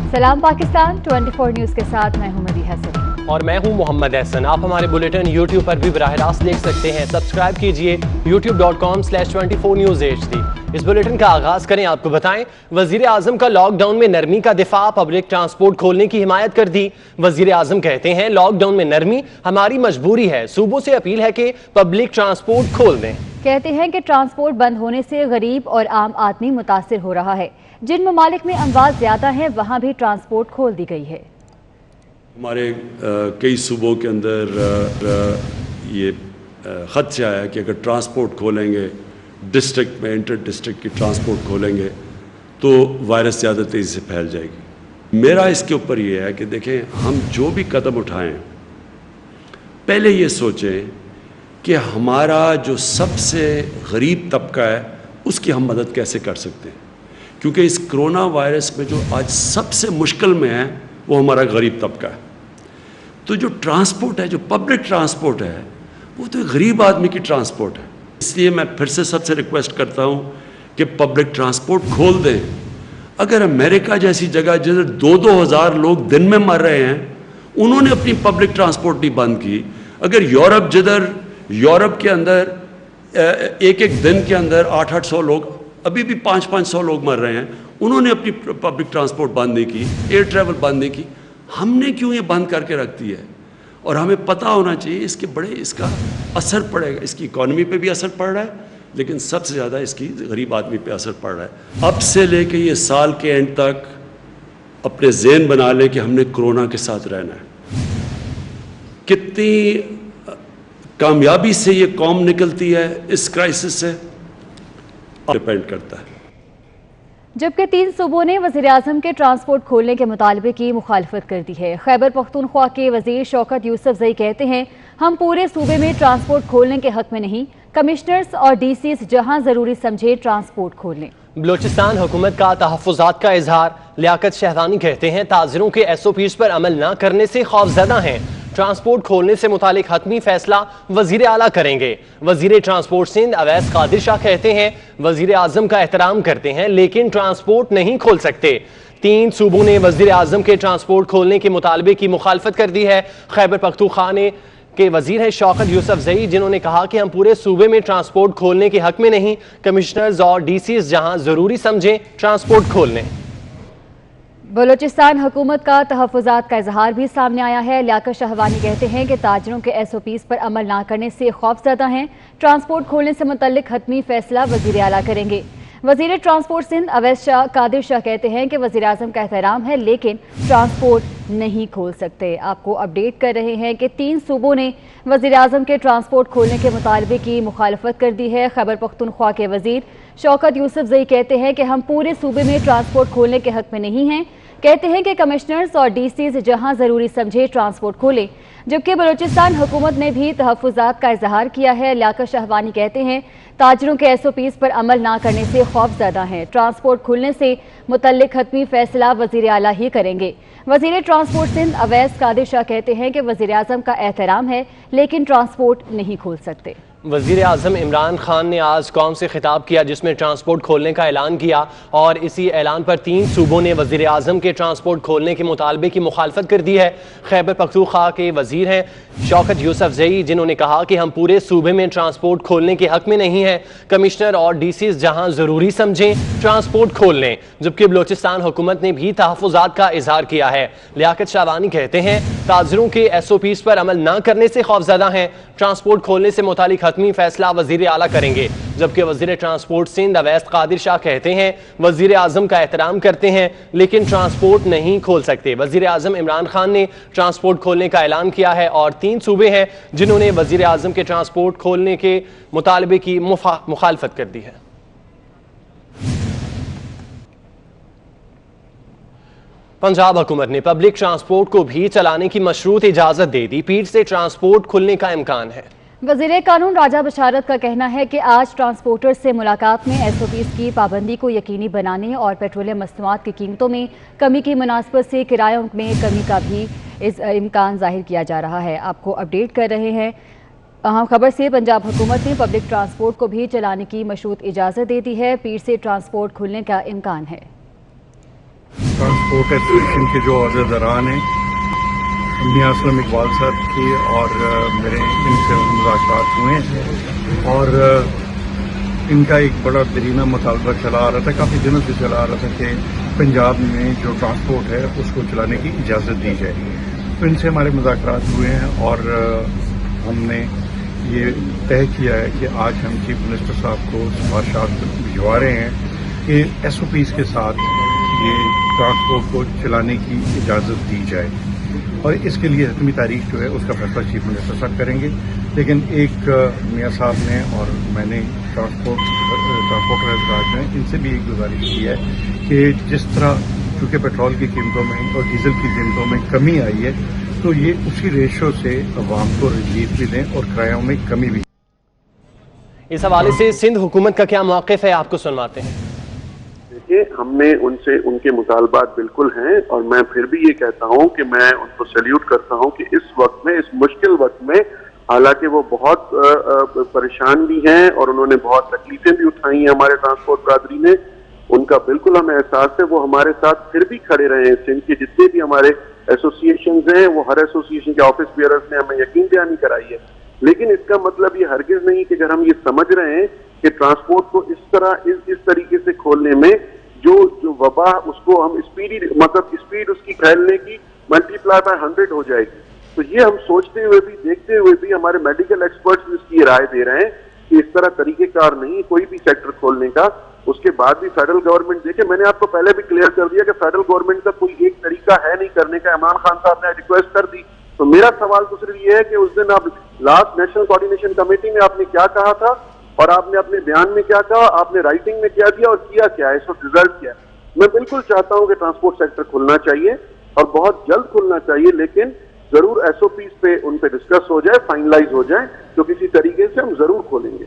सलाम पाकिस्तान 24 न्यूज़ के साथ मैं हूं मदीहा सलीम और मैं हूं मोहम्मद एहसन। आप हमारे बुलेटिन YouTube पर भी बराह रास्त देख सकते हैं। सब्सक्राइब कीजिए youtube.com/24 News HD। इस बुलेटिन का आगाज करें, आपको बताएं वजीर आजम का लॉकडाउन में नरमी का दिफा, पब्लिक ट्रांसपोर्ट खोलने की हिमायत कर दी। वजीर आजम कहते हैं लॉकडाउन में नरमी हमारी मजबूरी है, सूबों से अपील है कि पब्लिक ट्रांसपोर्ट खोल दें। कहते हैं कि ट्रांसपोर्ट बंद होने से गरीब और आम आदमी मुतासिर हो रहा है। जिन ममालिक में अमवात ज्यादा हैं वहाँ भी ट्रांसपोर्ट खोल दी गई है। हमारे कई सूबों के अंदर ये ख़त से आया कि अगर ट्रांसपोर्ट खोलेंगे, डिस्ट्रिक्ट में इंटर डिस्ट्रिक्ट की ट्रांसपोर्ट खोलेंगे तो वायरस ज़्यादा तेज़ी से फैल जाएगी। मेरा इसके ऊपर ये है कि देखें, हम जो भी कदम उठाएं पहले ये सोचें कि हमारा जो सबसे गरीब तबका है उसकी हम मदद कैसे कर सकते हैं, क्योंकि इस कोरोना वायरस में जो आज सबसे मुश्किल में है वो हमारा गरीब तबका है। तो जो ट्रांसपोर्ट है, जो पब्लिक ट्रांसपोर्ट है, वो तो गरीब आदमी की ट्रांसपोर्ट है। इसलिए मैं फिर से सबसे रिक्वेस्ट करता हूँ कि पब्लिक ट्रांसपोर्ट खोल दें। अगर अमेरिका जैसी जगह जिधर 2-2 हज़ार लोग दिन में मर रहे हैं, उन्होंने अपनी पब्लिक ट्रांसपोर्ट नहीं बंद की, अगर यूरोप के अंदर एक दिन के अंदर 800 लोग, अभी भी 500 लोग मर रहे हैं, उन्होंने अपनी पब्लिक ट्रांसपोर्ट बंद नहीं की, एयर ट्रैवल बंद नहीं की, हमने क्यों ये बंद करके रख दी है? और हमें पता होना चाहिए इसका असर पड़ेगा, इसकी इकॉनमी पे भी असर पड़ रहा है, लेकिन सबसे ज़्यादा इसकी गरीब आदमी पे असर पड़ रहा है। अब से लेके ये साल के एंड तक अपने ज़हन बना लें कि हमने कोरोना के साथ रहना है। कितनी कामयाबी से ये कौम निकलती है इस क्राइसिस से डिपेंड करता है। जबकि 3 सूबों ने वज़ीर-ए-आज़म के ट्रांसपोर्ट खोलने के मुतालबे की मुखालफत कर दी है। खैबर पख्तूनख्वा के वज़ीर शौकत यूसुफजई कहते हैं हम पूरे सूबे में ट्रांसपोर्ट खोलने के हक में नहीं, कमिश्नर्स और डीसीज जहां जरूरी समझे ट्रांसपोर्ट खोल लें। बलोचिस्तान हुकूमत का तहफ़्फ़ुज़ात का इजहार। लियाकत शहदानी कहते हैं ताजिरों के SOPs पर अमल न करने से खौफज़दा हैं, ट्रांसपोर्ट खोलने से मुतालिक हतमी फैसला वजीर आला करेंगे। वजीर ट्रांसपोर्ट सिंध अवैस कादिर शाह कहते हैं वजीर आजम का एहतराम करते हैं लेकिन ट्रांसपोर्ट नहीं खोल सकते। 3 सूबों ने वजीर आजम के ट्रांसपोर्ट खोलने के मुतालबे की मुखालफत कर दी है। खैबर पख्तूनख्वा के वजीर हैं शौकत यूसुफजई, जिन्होंने कहा कि हम पूरे सूबे में ट्रांसपोर्ट खोलने के हक में नहीं, कमिश्नर्स और DCs जहां जरूरी समझें ट्रांसपोर्ट खोल लें। बलोचिस्तान हुकूमत का तहफ़्फ़ुज़ात का इजहार भी सामने आया है। लियाकत शहवानी कहते हैं कि ताजिरों के SOPs पर अमल ना करने से खौफज़दा हैं, ट्रांसपोर्ट खोलने से मुतल्लिक हतमी फैसला वज़ीर आला करेंगे। वज़ीर ट्रांसपोर्ट सिंध अवैस कादिर शाह कहते हैं कि वज़ीर आज़म का एहतराम है लेकिन ट्रांसपोर्ट नहीं खोल सकते। आपको अपडेट कर रहे हैं कि 3 सूबों ने वज़ीर आज़म के ट्रांसपोर्ट खोलने के मुतालबे की मुखालफत कर दी है। खैबर पख्तूनख्वा के वज़ीर शौकत यूसुफजई कहते हैं कि हम पूरे सूबे में ट्रांसपोर्ट खोलने के हक में नहीं हैं, कहते हैं कि कमिश्नर्स और DCs जहां जरूरी समझे ट्रांसपोर्ट खोलें। जबकि बलूचिस्तान हुकूमत ने भी तहफ़्फ़ुज़ात का इजहार किया है। लियाकत शहवानी कहते हैं ताजिरों के SOPs पर अमल ना करने से खौफज़दा हैं, ट्रांसपोर्ट खुलने से मुतल्लिक हतमी फैसला वज़ीर आला ही करेंगे। वज़ीर ट्रांसपोर्ट सिंध अवैस कादिर शाह कहते हैं कि वज़ीर आज़म का एहतराम है लेकिन ट्रांसपोर्ट नहीं खोल सकते। वज़ीर आज़म इमरान खान ने आज कौम से खिताब किया जिसमें ट्रांसपोर्ट खोलने का ऐलान किया और इसी ऐलान पर 3 सूबों ने वज़ीर आज़म के ट्रांसपोर्ट खोलने के मुतालबे की मुखालफत कर दी है। खैबर पख्तूनख्वा के वज़ीर हैं शौकत यूसुफजई, जिन्होंने कहा कि हम पूरे सूबे में ट्रांसपोर्ट खोलने के हक में नहीं हैं, कमिश्नर और DCs जहां ज़रूरी समझें ट्रांसपोर्ट खोल लें। जबकि बलोचिस्तान हुकूमत ने भी तहफ़्फ़ुज़ात का इजहार किया है। लियाकत शहवानी कहते हैं ताजिरों के SOPs पर अमल न करने से खौफज़दा हैं, ट्रांसपोर्ट खोलने से मुतालिक हतमी फैसला वज़ीर आला करेंगे। जबकि वज़ीर ट्रांसपोर्ट सिंध अवैस कादिर शाह कहते हैं वज़ीर आज़म का एहतराम करते हैं लेकिन ट्रांसपोर्ट नहीं खोल सकते। वज़ीर आज़म इमरान खान ने ट्रांसपोर्ट खोलने का ऐलान किया है और 3 सूबे हैं जिन्होंने वज़ीर आज़म के ट्रांसपोर्ट खोलने के मुतालबे की मुखालफत कर दी है। पंजाब हुकूमत ने पब्लिक ट्रांसपोर्ट को भी चलाने की मशरूत इजाज़त दे दी, पीर से ट्रांसपोर्ट खुलने का इम्कान है। वज़ीर कानून राजा बशारत का कहना है कि आज ट्रांसपोर्टर्स से मुलाकात में SOPs की पाबंदी को यकीनी बनाने और पेट्रोलियम मसनूआत की कीमतों में कमी की मुनासबत से किरायों में कमी का भी इम्कान जाहिर किया जा रहा है। आपको अपडेट कर रहे हैं अहम खबर से। पंजाब हुकूमत ने पब्लिक ट्रांसपोर्ट को भी चलाने की मशरूत इजाज़त दे दी है, पीर से ट्रांसपोर्ट खुलने का इम्कान है। ट्रांसपोर्ट एसोसिएशन के जो अहदेदारान हैं मियां असलम इकबाल साहब की और मेरे इनसे मुज़ाकरात हुए हैं और इनका एक बड़ा दरीना मुतालबा चला आ रहा था, काफ़ी दिनों से चला आ रहा था कि पंजाब में जो ट्रांसपोर्ट है उसको चलाने की इजाज़त दी जाए। तो इनसे हमारे मुज़ाकरात हुए हैं और हमने ये तय किया है कि आज हम चीफ मिनिस्टर साहब को सिफारिशात भिजवा रहे हैं कि SOPs के साथ ये ट्रांसपोर्ट को चलाने की इजाज़त दी जाए और इसके लिए हतमी तारीख जो है उसका फैसला चीफ मिनिस्टर साहब करेंगे। लेकिन एक मियाँ साहब ने और मैंने ट्रांसपोर्टर हज़रात ने इनसे भी एक गुजारिश की है कि जिस तरह चूँकि पेट्रोल की कीमतों में और डीजल की कीमतों में कमी आई है तो ये उसी रेशो से अवाम को रिलीफ भी दें और किरायों में कमी भी। इस हवाले से सिंध हुकूमत का क्या मौक़िफ़ है, आपको सुनवाते हैं। देखिए, हमने उनसे उनके मुतालबात बिल्कुल हैं और मैं फिर भी ये कहता हूँ कि मैं उनको सैल्यूट करता हूँ कि इस वक्त में, इस मुश्किल वक्त में, हालांकि वो बहुत परेशान भी हैं और उन्होंने बहुत तकलीफें भी उठाई हैं हमारे ट्रांसपोर्ट बरादरी ने, उनका बिल्कुल हमें एहसास है, वो हमारे साथ फिर भी खड़े रहे हैं। सिंध के जितने भी हमारे एसोसिएशन हैं, वो हर एसोसिएशन के ऑफिस बियरर्स ने हमें यकीन दहानी कराई है। लेकिन इसका मतलब ये हरगिज नहीं कि अगर हम ये समझ रहे हैं कि ट्रांसपोर्ट को इस तरह इस तरीके से खोलने में जो वबा उसको हम स्पीड उसकी फैलने की मल्टीप्लाई बाय 100 हो जाएगी। तो ये हम सोचते हुए भी, देखते हुए भी, हमारे मेडिकल एक्सपर्ट्स इसकी राय दे रहे हैं कि इस तरह तरीकेकार नहीं कोई भी सेक्टर खोलने का। उसके बाद भी फेडरल गवर्नमेंट, देखिए मैंने आपको पहले भी क्लियर कर दिया कि फेडरल गवर्नमेंट का कोई एक तरीका है नहीं करने का। इमरान खान साहब ने रिक्वेस्ट कर दी, तो मेरा सवाल तो सिर्फ ये है कि उस दिन आप लास्ट नेशनल कोऑर्डिनेशन कमेटी में आपने क्या कहा था और आपने अपने बयान में क्या कहा, आपने राइटिंग में क्या दिया और किया क्या है, इस वक्त रिजल्ट क्या है। मैं बिल्कुल चाहता हूं कि ट्रांसपोर्ट सेक्टर खुलना चाहिए और बहुत जल्द खुलना चाहिए, लेकिन जरूर SOPs पे उन पे डिस्कस हो जाए, फाइनलाइज हो जाए, तो किसी तरीके से हम जरूर खोलेंगे।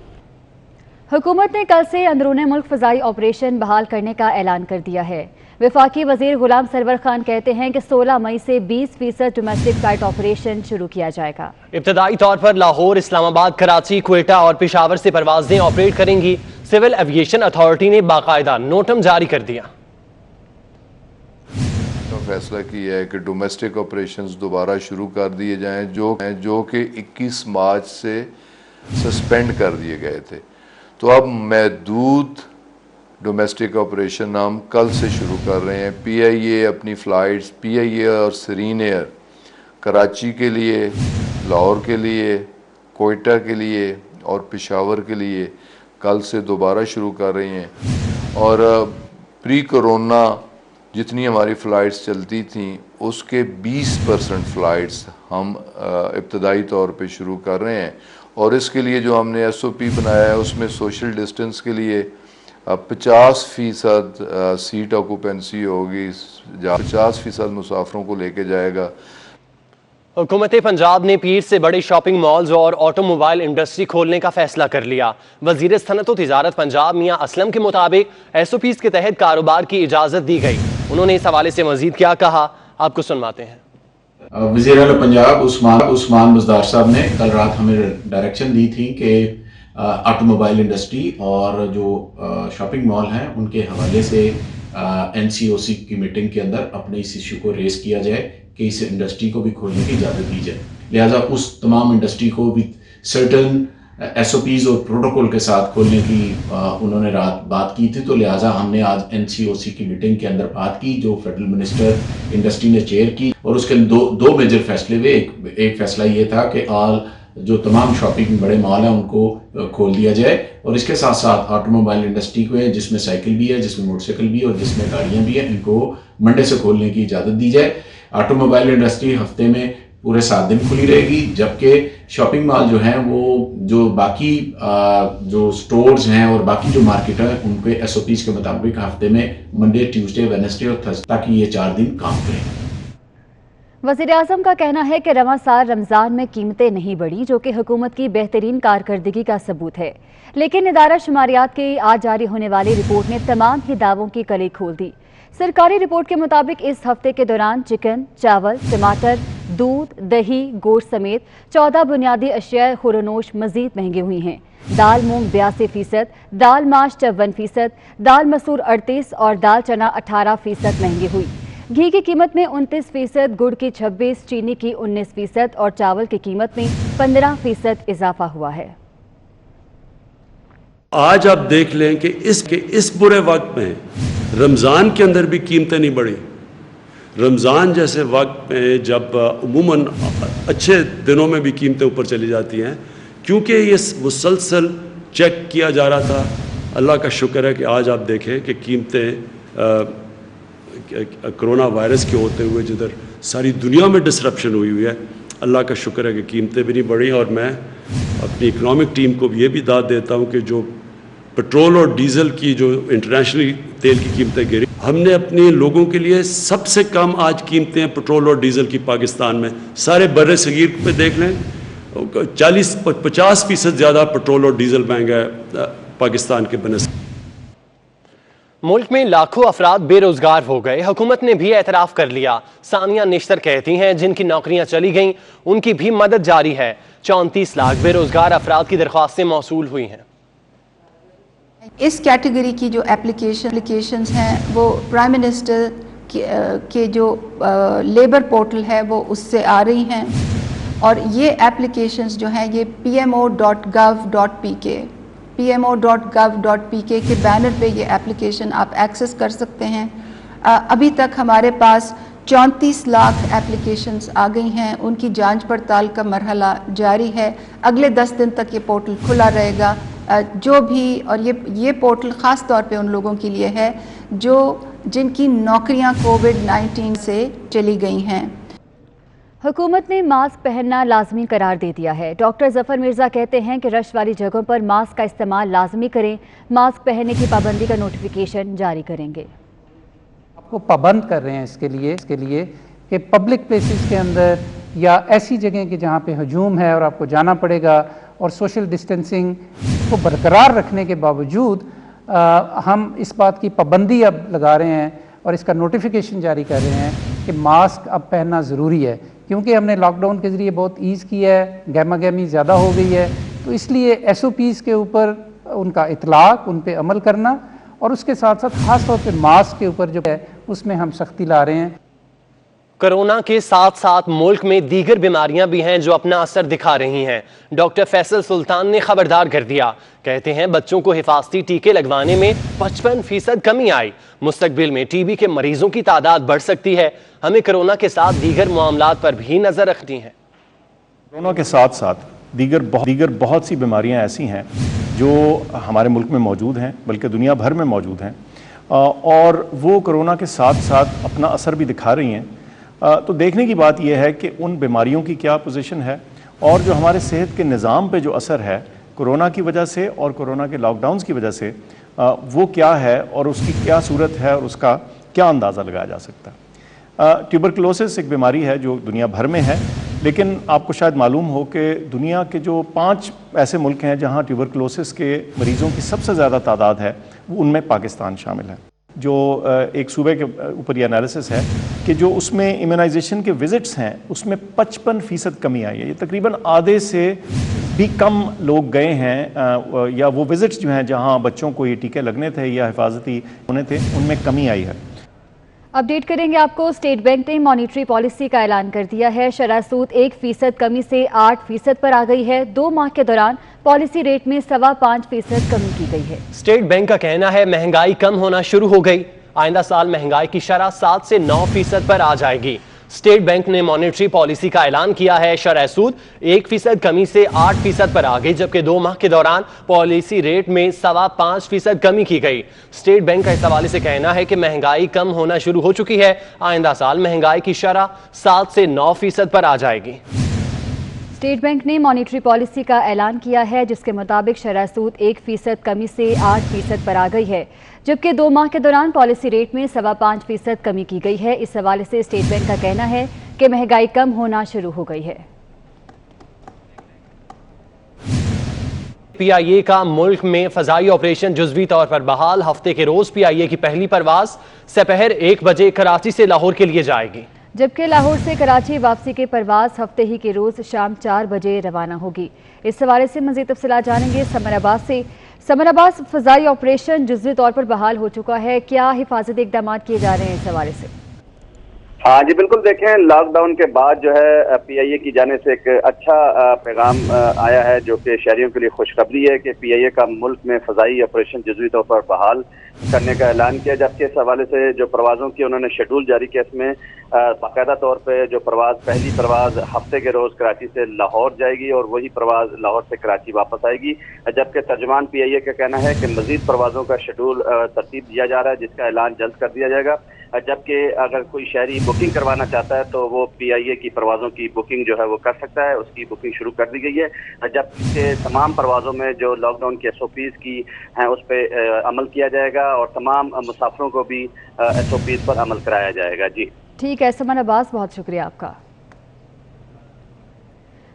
हुकूमत ने कल से अंदरूनी मुल्क फ़ज़ाई ऑपरेशन बहाल करने का ऐलान कर दिया है। वफाकी वज़ीर गुलाम सरवर खान कहते हैं कि 16 मई से 20% डोमेस्टिक फ्लाइट ऑपरेशन शुरू किया जाएगा। इब्तदाई तौर पर लाहौर, इस्लामाबाद, कराची, क्वेटा और पेशावर से परवाजें ऑपरेट करेंगी। सिविल एविएशन अथॉरिटी ने बाकायदा नोटम जारी कर दिया। फैसला किया है कि डोमेस्टिक ऑपरेशंस दोबारा शुरू कर दिए जाएं जो कि 21 मार्च से सस्पेंड कर दिए गए थे। तो अब महदूद डोमेस्टिक ऑपरेशन हम कल से शुरू कर रहे हैं। PIA अपनी फ़्लाइट्स PIA और सरीन एयर कराची के लिए, लाहौर के लिए, कोयटा के लिए और पेशावर के लिए कल से दोबारा शुरू कर रही हैं। और प्री कोरोना जितनी हमारी फ़्लाइट्स चलती थीं उसके 20% फ़्लाइट्स हम इब्तदाई तौर पे शुरू कर रहे हैं। और इसके लिए जो हमने SOP बनाया है उसमें सोशल डिस्टेंस के लिए 50% सीट ऑक्यूपेंसी होगी, 50% मुसाफरों को लेके जाएगा। हुकूमत पंजाब ने पीर से बड़े शॉपिंग मॉल्स और ऑटोमोबाइल इंडस्ट्री खोलने का फैसला कर लिया। वज़ीर सनअत व तिजारत पंजाब मियां असलम के मुताबिक SOPs के तहत कारोबार की इजाज़त दी गई। उन्होंने इस हवाले से मज़ीद क्या कहा, आपको सुनवाते हैं। वज़ीर आला पंजाब उस्मान बुज़दार साहब ने कल रात हमें डायरेक्शन दी थी कि ऑटोमोबाइल इंडस्ट्री और जो शॉपिंग मॉल हैं उनके हवाले से NCOC की मीटिंग के अंदर अपने इस इशू को रेस किया जाए कि इस इंडस्ट्री को भी खोलने की इजाज़त दी जाए। लिहाजा उस तमाम इंडस्ट्री को भी सर्टन SOPs और प्रोटोकॉल के साथ खोलने की उन्होंने रात बात की थी। तो लिहाजा हमने आज NCOC की मीटिंग के अंदर बात की जो फेडरल मिनिस्टर इंडस्ट्री ने चेयर की और उसके दो मेजर फैसले हुए। एक फैसला ये था कि जो तमाम शॉपिंग बड़े मॉल हैं उनको खोल दिया जाए और इसके साथ साथ ऑटोमोबाइल इंडस्ट्री को है जिसमें साइकिल भी है, जिसमें मोटरसाइकिल भी है और जिसमें गाड़ियाँ भी हैं, इनको मंडे से खोलने की इजाज़त दी जाए। ऑटोमोबाइल इंडस्ट्री हफ्ते में पूरे 7 दिन खुली रहेगी, जबकि शॉपिंग मॉल जो हैं वो जो बाकी जो स्टोर्स हैं और बाकी जो मार्केट है उनके SOPs के मुताबिक हफ्ते में मंडे, ट्यूसडे, वेडनेसडे और थर्सडे ताकि ये 4 दिन काम करें। वज़ीर आज़म का कहना है कि रवां साल रमज़ान में कीमतें नहीं बढ़ी, जो कि हुकूमत की बेहतरीन कारकर्दगी का सबूत है। लेकिन इदारा शुमारियात की आज जारी होने वाली रिपोर्ट ने तमाम ही दावों की कली खोल दी। सरकारी रिपोर्ट के मुताबिक इस हफ्ते के दौरान चिकन, चावल, टमाटर, दूध, दही, गोश्त समेत 14 बुनियादी अशिया खुरनोश मजीद महंगी हुई हैं। दाल मूंग 82%, दाल माश 54%, दाल मसूर 38% और दाल चना 18% महंगी हुई। घी की कीमत में 29%, गुड़ की 26%, चीनी की 19% और चावल की कीमत में 15% इजाफा हुआ है। आज आप देख लें कि इस बुरे वक्त में रमज़ान के अंदर भी कीमतें नहीं बढ़ी। रमज़ान जैसे वक्त में जब अमूमन अच्छे दिनों में भी कीमतें ऊपर चली जाती हैं, क्योंकि ये मुसलसल चेक किया जा रहा था। अल्लाह का शुक्र है कि आज आप देखें कि कीमतें कोरोना वायरस के होते हुए जिधर सारी दुनिया में डिसरप्शन हुई है, अल्लाह का शुक्र है कि कीमतें भी नहीं बढ़ी। और मैं अपनी इकनॉमिक टीम को भी ये भी दाद देता हूँ कि जो पेट्रोल और डीजल की जो इंटरनेशनली तेल की कीमतें गिरी, हमने अपने लोगों के लिए सबसे कम आज कीमतें हैं पेट्रोल और डीजल की पाकिस्तान में। सारे बर्रे सगीर पे देख लें, 40-50% ज़्यादा पेट्रोल और डीजल महंगा है पाकिस्तान के बनस्बत। मुल्क में लाखों अफराद बेरोजगार हो गए, हुकूमत ने भी एतराफ़ कर लिया। सानिया निश्तर कहती हैं जिनकी नौकरियां चली गईं उनकी भी मदद जारी है। 34 लाख बेरोजगार अफराद की दरख्वास्तें मौसूल हुई हैं। इस कैटेगरी की जो एप्लीकेशंस हैं वो प्राइम मिनिस्टर के जो लेबर पोर्टल है वो उससे आ रही हैं, और ये एप्लीकेशंस जो हैं ये pmo.gov.pk के बैनर पे ये एप्लीकेशन आप एक्सेस कर सकते हैं। अभी तक हमारे पास 34 लाख एप्लीकेशंस आ गई हैं, उनकी जांच पड़ताल का मरहला जारी है। अगले 10 दिन तक ये पोर्टल खुला रहेगा। जो भी, और ये पोर्टल ख़ास तौर पे उन लोगों के लिए है जिनकी नौकरियां कोविड-19 से चली गई हैं। हुकूमत ने मास्क पहनना लाजमी करार दे दिया है। डॉक्टर जफर मिर्जा कहते हैं कि रश वाली जगहों पर मास्क का इस्तेमाल लाजमी करें। मास्क पहनने की पाबंदी का नोटिफिकेशन जारी करेंगे। आपको पाबंद कर रहे हैं इसके लिए कि पब्लिक प्लेसेस के अंदर या ऐसी जगह कि जहाँ पे हजूम है और आपको जाना पड़ेगा, और सोशल डिस्टेंसिंग को बरकरार रखने के बावजूद हम इस बात की पाबंदी अब लगा रहे हैं और इसका नोटिफिकेशन जारी कर रहे हैं कि मास्क अब पहनना ज़रूरी है, क्योंकि हमने लॉकडाउन के ज़रिए बहुत ईज़ किया है, गहमा गहमी ज़्यादा हो गई है। तो इसलिए SOPs के ऊपर उनका इतलाक़, उन पे अमल करना, और उसके साथ साथ ख़ास तौर पे मास्क के ऊपर जो है उसमें हम सख्ती ला रहे हैं। कोरोना के साथ साथ मुल्क में दीगर बीमारियां भी हैं जो अपना असर दिखा रही हैं। डॉक्टर फैसल सुल्तान ने खबरदार कर दिया। कहते हैं बच्चों को हिफाजती टीके लगवाने में 55% कमी आई। मुस्तकबिल में TB के मरीजों की तादाद बढ़ सकती है। हमें कोरोना के साथ दीगर मामलात पर भी नजर रखनी है। कोरोना के साथ साथ दीगर बहुत सी बीमारियां ऐसी हैं जो हमारे मुल्क में मौजूद हैं, बल्कि दुनिया भर में मौजूद हैं, और वो कोरोना के साथ साथ अपना असर भी दिखा रही हैं। तो देखने की बात यह है कि उन बीमारियों की क्या पोजीशन है, और जो हमारे सेहत के निज़ाम पे जो असर है कोरोना की वजह से और कोरोना के लॉकडाउन्स की वजह से, वो क्या है और उसकी क्या सूरत है और उसका क्या अंदाज़ा लगाया जा सकता है। ट्यूबरकुलोसिस एक बीमारी है जो दुनिया भर में है, लेकिन आपको शायद मालूम हो कि दुनिया के जो 5 ऐसे मुल्क हैं जहाँ ट्यूबरकुलोसिस के मरीज़ों की सबसे ज़्यादा तादाद है, उनमें पाकिस्तान शामिल है। जो एक सूबे के ऊपर ये एनालिसिस है कि जो उसमें इम्यूनाइजेशन के विज़िट्स हैं उसमें 55% कमी आई है। ये तकरीबन आधे से भी कम लोग गए हैं, या वो विज़िट्स जो हैं जहां बच्चों को ये टीके लगने थे या हिफाजती होने थे, उनमें कमी आई है। अपडेट करेंगे आपको। स्टेट बैंक ने मॉनिटरी पॉलिसी का ऐलान कर दिया है। शरह सूद 1% कमी से 8% पर आ गई है। 2 माह के दौरान पॉलिसी रेट में 5.25% कमी की गई है। स्टेट बैंक का कहना है महंगाई कम होना शुरू हो गई। आइंदा साल महंगाई की शरह 7 से 9% पर आ जाएगी। स्टेट बैंक ने मॉनेटरी पॉलिसी का ऐलान किया है। शरह सूद 1% कमी से 8% पर आ गई, जबकि 2 माह के दौरान पॉलिसी रेट में 5.25% कमी की गई। स्टेट बैंक का इस हवाले से कहना है कि महंगाई कम होना शुरू हो चुकी है। आइंदा साल महंगाई की शरह 7 से 9% पर आ जाएगी। स्टेट बैंक ने मॉनेटरी पॉलिसी का ऐलान किया है, जिसके मुताबिक शरह सूद 1% कमी से 8% पर आ गई है, जबकि 2 माह के दौरान पॉलिसी रेट में 5.25% कमी की गई है। इस हवाले से स्टेट बैंक का कहना है कि महंगाई कम होना शुरू हो गई है। PIA का मुल्क में फजाई ऑपरेशन जुज़वी तौर पर बहाल। हफ्ते के रोज PIA की पहली परवाज सपहर 1 बजे कराची से लाहौर के लिए जाएगी। जबकि लाहौर से कराची वापसी की परवाज़ हफ्ते ही के रोज़ शाम 4 बजे रवाना होगी। इस हवाले से मज़ीद तफसीलात जानेंगे समराबाद से। समराबाद फ़ज़ाई ऑपरेशन जुज़वी तौर पर बहाल हो चुका है, क्या हिफाजती इक़दाम किए जा रहे हैं इस हवाले से? हाँ जी बिल्कुल, देखें लॉकडाउन के बाद जो है PIA की जानिब से एक अच्छा पैगाम आया है जो कि शहरियों के लिए खुशखबरी है कि PIA का मुल्क में फ़ज़ाई ऑपरेशन जुज़वी तौर पर बहाल करने का ऐलान किया। जबकि इस हवाले से जो परवाज़ों की उन्होंने शेड्यूल जारी किया, इसमें बाकायदा तौर पे जो पहली परवाज़ हफ्ते के रोज़ कराची से लाहौर जाएगी और वही परवाज़ लाहौर से कराची वापस आएगी। जबकि तर्जुमान PIA का कहना है कि मज़ीद परवाज़ों का शेड्यूल तरतीब दिया जा रहा है जिसका ऐलान जल्द कर दिया जाएगा। जबकि अगर कोई शहरी बुकिंग करवाना चाहता है तो वो PIA की परवाज़ों की बुकिंग जो है वो कर सकता है, उसकी बुकिंग शुरू कर दी गई है। जबकि तमाम परवाज़ों में जो लॉकडाउन की SOPs की हैं उस पर अमल किया जाएगा और तमाम मुसाफिरों को भी SOPs पर अमल कराया जाएगा। जी ठीक है समन अब्बास, बहुत शुक्रिया आपका।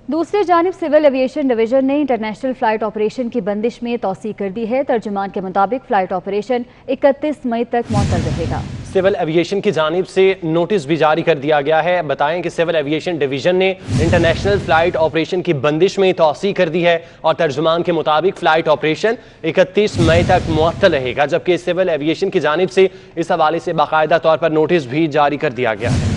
दूसरी जानिब सिविल एविएशन डिवीजन ने इंटरनेशनल फ़्लाइट ऑपरेशन की बंदिश में तौसी कर दी है। तर्जुमान के मुताबिक फ़्लाइट ऑपरेशन 31 मई तक मुअत्तल रहेगा। सिविल एविएशन की जानिब से नोटिस भी जारी कर दिया गया है। बताएं कि सिविल एविएशन डिवीजन ने इंटरनेशनल फ़्लाइट ऑपरेशन की बंदिश में तौसी कर दी है और तर्जुमान के मुताबिक फ़्लाइट ऑपरेशन 31 मई तक मुअत्तल रहेगा। जबकि सिविल एविएशन की जानिब से इस हवाले से बाकायदा तौर पर नोटिस भी जारी कर दिया गया है।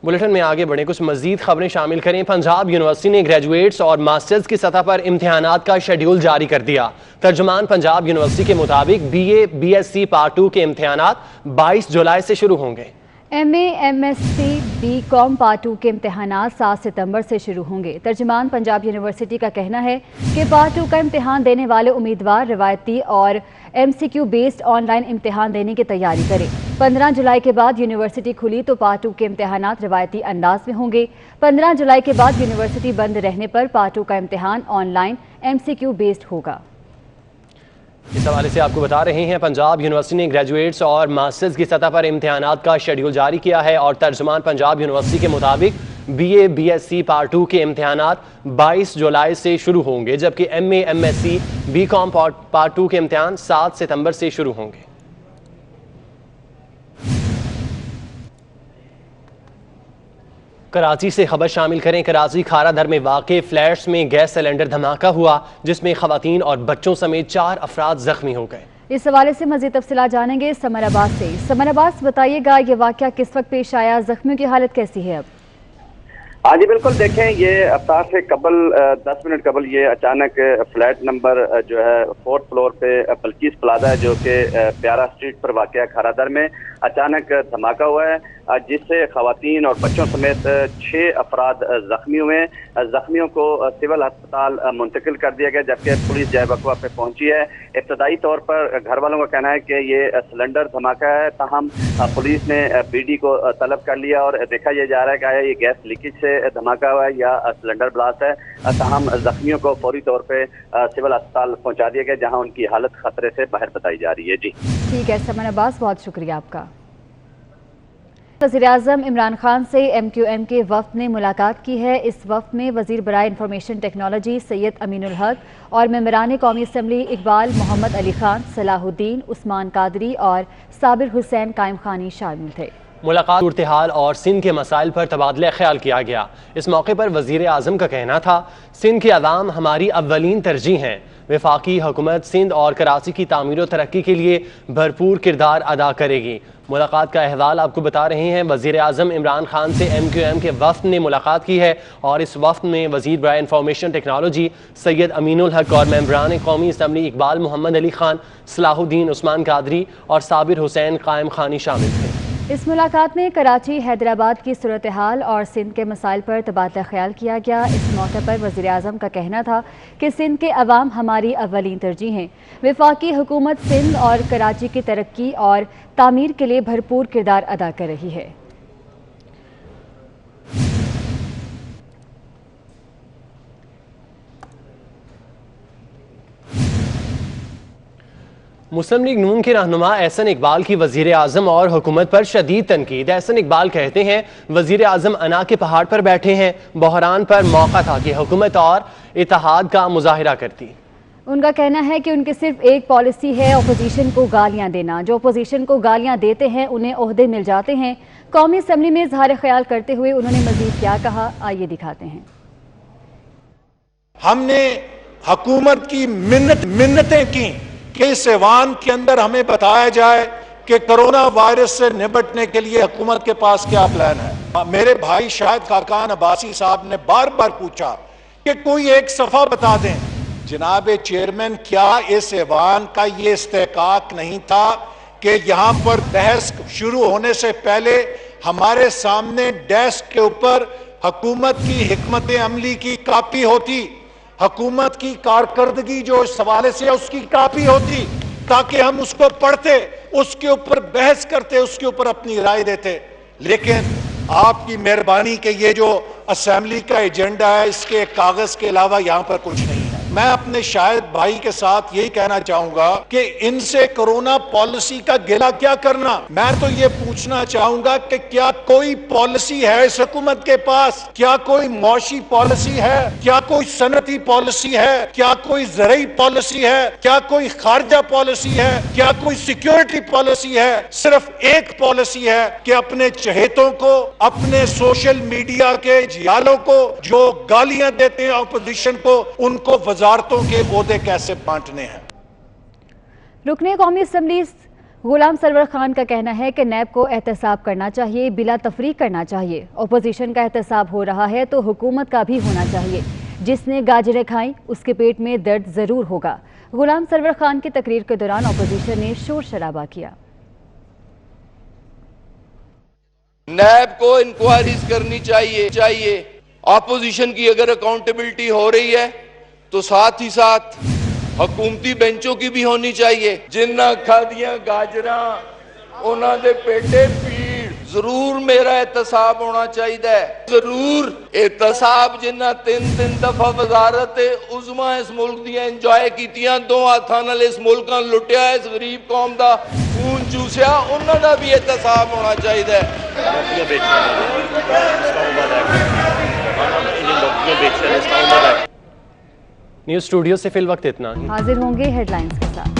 बुलेटिन में आगे बढ़े, कुछ मजीद खबरें शामिल करें। पंजाब यूनिवर्सिटी ने ग्रेजुएट्स और मास्टर्स की सतह पर इम्तिहानात का शेड्यूल जारी कर दिया। तर्जुमान पंजाब यूनिवर्सिटी के मुताबिक BA BSc पार्ट 2 के इम्तिहानात 22 जुलाई से शुरू होंगे। MA MSc BCom पार्ट 2 के इम्तिहानात 7 सितंबर से शुरू होंगे। तर्जुमान पंजाब यूनिवर्सिटी का कहना है कि पार्ट 2 का इम्तिहान देने वाले उम्मीदवार रवायती और MCQ बेस्ड ऑनलाइन इम्तिहान देने की तैयारी करें। 15 जुलाई के बाद यूनिवर्सिटी खुली तो पार्ट 2 के इम्तिहानात रवायती अंदाज में होंगे। 15 जुलाई के बाद यूनिवर्सिटी बंद रहने पर पार्ट 2 का इम्तिहान ऑनलाइन MCQ बेस्ड होगा। इस हवाले से आपको बता रहे हैं पंजाब यूनिवर्सिटी ने ग्रेजुएट्स और मास्टर्स की सतह पर इम्तिहानात का शेड्यूल जारी किया है और तर्जुमान पंजाब यूनिवर्सिटी के मुताबिक BA BSc पार्ट 2 के इम्तिहानात 22 जुलाई से शुरू होंगे। जबकि MA MSc BCom पार्ट 2 के इम्तिहान 7 सितंबर से शुरू होंगे। कराची से खबर शामिल करें। कराची खारादर में वाक़े फ्लैट्स में गैस सिलेंडर धमाका हुआ जिसमें खवातीन और बच्चों समेत 4 अफराद जख्मी हो गए। इस हवाले से मज़ीद तफसीलात जानेंगे समराबाद से। समराबाद बताइएगा ये वाक़या किस वक्त पेश आया, जख्मियों की हालत कैसी है अब? हाँ जी बिल्कुल, देखें ये अफ्तार से कबल 10 मिनट कबल ये अचानक फ्लैट नंबर जो है 4th फ्लोर पे बल्किस प्लाजा है जो कि प्यारा स्ट्रीट पर वाक़ खारादर में अचानक धमाका हुआ है जिससे खवातीन और बच्चों समेत 6 अफराद जख्मी हुए। जख्मियों को सिविल अस्पताल मुंतकिल कर दिया गया जबकि पुलिस जय बकवा पे पहुंची है। इब्तदाई तौर पर घर वालों का कहना है कि ये सिलेंडर धमाका है, ताहम पुलिस ने BD को तलब कर लिया और देखा यह जा रहा है कि आया ये गैस लीकेज से धमाका हुआ है या सिलेंडर ब्लास्ट है। ताहम जख्मियों को फौरी तौर पे सिविल अस्पताल पहुंचा दिया गया जहां उनकी हालत खतरे से बाहर बताई जा रही है। जी ठीक है समन अब्बास, बहुत शुक्रिया आपका। वज़ीर-ए-आज़म इमरान खान से MQM के वफ़द ने मुलाकात की है। इस वफ़द में वज़ीर बराए इंफॉर्मेशन टेक्नोलॉजी सैयद अमीनुल हक और मेंबरान कौमी असम्बली इकबाल मोहम्मद अली खान, सलाहुद्दीन, उस्मान कादरी और साबिर हुसैन कायम खानी शामिल थे। मुलाकात सूरत हाल और सिंध के मसाइल पर तबादला ख्याल किया गया। इस मौके पर वज़ीर-ए-आज़म का कहना था सिंध के अवाम हमारी अव्वलीन तरजीह हैं। वफाकी हुकूमत सिंध और कराची की तामीर और तरक्की के लिए भरपूर किरदार अदा करेगी। मुलाकात का अहवाल आपको बता रहे हैं। वज़ीर-ए-आज़म इमरान खान से MQM के वफ़द ने मुलाकात की है और इस वफ़द में वज़ीर बराए इंफॉर्मेशन टेक्नोलॉजी सैयद अमीनुल हक और मेंबरान कौमी असम्बली इकबाल मोहम्मद अली खान, सलाहुद्दीन, उस्मान कादरी और साबिर हुसैन कायम खानी शामिल थे। इस मुलाकात में कराची, हैदराबाद की सूरत हाल और सिंध के मसाइल पर तबादला ख्याल किया गया। इस मौके पर वज़ीर-ए-आज़म का कहना था कि सिंध के अवाम हमारी अव्वलीन तरजीह हैं। वफाकी हुकूमत सिंध और कराची की तरक्की और तामीर के लिए भरपूर किरदार अदा कर रही है। मुस्लिम लीग नून के रहनुमा एहसन इकबाल की वज़ीर-ए-आज़म और हुकूमत पर शदीद तनकीद। एहसन इकबाल कहते हैं वज़ीर-ए-आज़म अना के पहाड़ पर बैठे हैं, बहरान पर मौका था कि हुकूमत और इत्तेहाद का मुजाहिरा करती। ان کا کہنا ہے کہ ان کی صرف ایک پالیسی ہے، اپوزیشن کو گالیاں دینا۔ جو اپوزیشن کو گالیاں دیتے ہیں انہیں عہدے مل جاتے ہیں۔ قومی اسمبلی میں اظہار خیال کرتے ہوئے انہوں نے مزید کیا کہا، آئیے دکھاتے ہیں۔ ہم نے حکومت کی منتیں کی کہ اس ایوان کے اندر ہمیں بتایا جائے کہ کرونا وائرس سے نپٹنے کے لیے حکومت کے پاس کیا پلان ہے۔ میرے بھائی شاہد خاقان عباسی صاحب نے بار بار پوچھا کہ کوئی ایک صفحہ بتا دیں۔ جناب چیئرمین، کیا اس ایوان کا یہ استحقاق نہیں تھا کہ یہاں پر بحث شروع ہونے سے پہلے ہمارے سامنے ڈیسک کے اوپر حکومت کی حکمت عملی کی کاپی ہوتی، حکومت کی کارکردگی جو اس حوالے سے اس کی کاپی ہوتی، تاکہ ہم اس کو پڑھتے، اس کے اوپر بحث کرتے، اس کے اوپر اپنی رائے دیتے۔ لیکن آپ کی مہربانی کہ یہ جو اسمبلی کا ایجنڈا ہے، اس کے کاغذ کے علاوہ یہاں پر کچھ نہیں ہے۔ میں اپنے شاہد بھائی کے ساتھ یہی کہنا چاہوں گا کہ ان سے کرونا پالیسی کا گلہ کیا کرنا۔ میں تو یہ پوچھنا چاہوں گا کہ کیا کوئی پالیسی ہے اس حکومت کے پاس؟ کیا کوئی معاشی پالیسی ہے؟ کیا کوئی صنعتی پالیسی ہے؟ کیا کوئی زرعی پالیسی ہے؟ کیا کوئی خارجہ پالیسی ہے؟ کیا کوئی سیکیورٹی پالیسی ہے؟ صرف ایک پالیسی ہے کہ اپنے چہیتوں کو، اپنے سوشل میڈیا کے جیالوں کو جو گالیاں دیتے ہیں اپوزیشن کو، ان کو وزارتوں کے عہدے کیسے بانٹنے ہیں۔ رکن قومی اسمبلی غلام سرور خان کا کہنا ہے کہ نیب کو احتساب کرنا چاہیے، بلا تفریق کرنا چاہیے۔ اپوزیشن کا احتساب ہو رہا ہے تو حکومت کا بھی ہونا چاہیے۔ جس نے گاجریں کھائیں اس کے پیٹ میں درد ضرور ہوگا۔ غلام سرور خان کی تقریر کے دوران اپوزیشن نے شور شرابہ کیا۔ نیب کو انکوائریز کرنی چاہیے۔ اپوزیشن کی اگر اکاؤنٹیبلٹی ہو رہی ہے تو ساتھ ہی ساتھ حکومتی بینچوں کی بھی ہونی چاہیے۔ جنہ کھادیاں گاجراں انہاں دے پیٹے پیڑ، ضرور میرا احتساب ہونا چاہیے۔ ضرور احتساب جنہ تین دفعہ وزارت عظما اس ملک دیا انجوائے کیتیاں، دو ہاتھاں نال اس ملک نال لٹیا، اس غریب قوم دا خون چوسیا، انہاں دا بھی احتساب ہونا چاہیے۔ نیوز اسٹوڈیو سے فی الوقت اتنا ہی۔ حاضر ہوں گے ہیڈ لائنز کے ساتھ۔